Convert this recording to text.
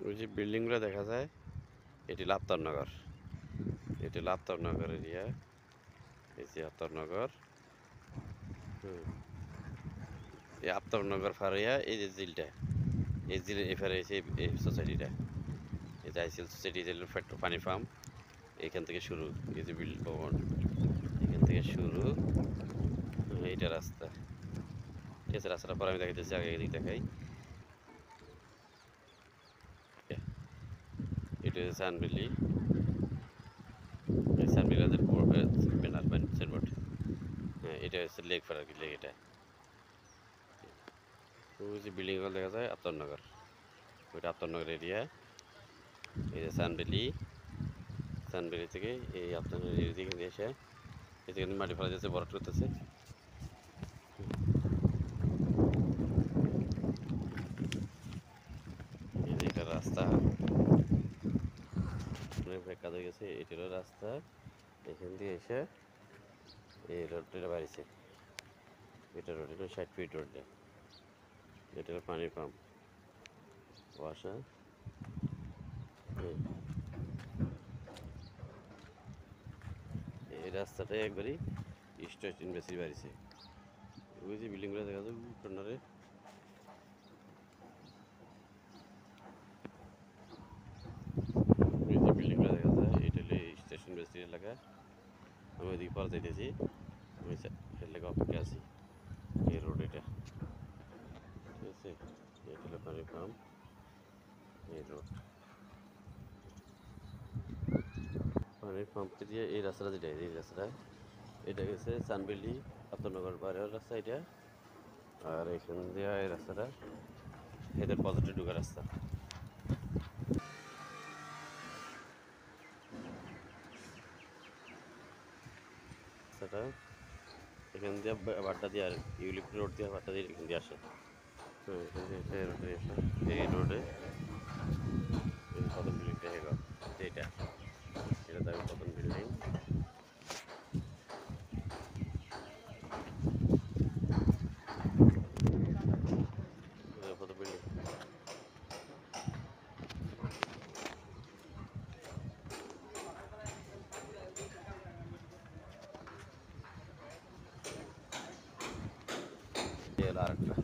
ওই যে বিল্ডিংগুলো দেখা যায় এটি লাবতারনগর। এটি লাবতারনগর এরিয়া। এই যে আফতাবনগর। এই আফতাবনগর ফারিয়া এই যে জিলটা, এই জিলের এফারে এসে এই সোসাইটিটা, এই যে আইসিএল সোসাইটি, যে পানি ফার্ম, এখান থেকে শুরু। এই যে বিল ভবন, এখান থেকে শুরু। এইটা রাস্তা। ঠিক আছে, রাস্তাটা পরে আমি দেখাইতেছি, আগে এদিক দেখাই। এটা হচ্ছে সানবিলি। এই সানবিলাদের ব্যানার সাইনবোর্ড। হ্যাঁ, এটা হচ্ছে লেক ফার আর কি, লেক এটা। ওই যে বিল্ডিংগুলো দেখা যায় আফতাবনগর, ওইটা আফতাবনগর এরিয়া। এই যে সানবেলি, সানবেলি থেকে এই আফতাবনগর এরিয়া থেকে এসে এখানে মাটি ফেলা যাচ্ছে, বরফ করতেছে। এই যে এটা রাস্তা অনেক কাজ হয়ে গেছে। এটা হলো রাস্তা, এখান দিয়ে এসে এই রোডটা বাড়িছে। এটা রোড, এটা 60 ফিট রোড। এটা হলো পানির পাম্প ওয়াসা। এই রাস্তাটা একবারই স্টেশন বেশি বাড়িছে। ওই যে বিল্ডিংগুলো দেখা যায় কর্নারে, ওই যে বিল্ডিংগুলো দেখা যায়, এটা হলো স্টেশন বেশি এলাকা। আমি ওইদিকে পরে যাইতেছি, আমি এলাকা অপেক্ষা আছি। এই রোড এটা, ঠিক আছে। এটা হলো পানির পাম্প, এই রোড। পানির পাম্পকে দিয়ে এই রাস্তাটা, যেটা এই রাস্তাটা, এটা গেছে চানবেলি আফতাবনগর বাইরের রাস্তা এটা। আর এখান দিয়ে এই রাস্তাটা এদের পজিটিভ ঢুকার রাস্তা। রাস্তাটা এখান দিয়ে বাড্ডা দিয়ে, আর ইউলিপ রোড দিয়ে বাড্ডা দিয়ে এখান দিয়ে আসে। হ্যাঁ, এখান দিয়ে এসে রোডে আসে, এই রোডে এই প্রথম বিল্ডিংটা হেগো, এইটা, এটা তার প্রথম বিল্ডিং। প্রথম বিল্ডিং। আরেকটা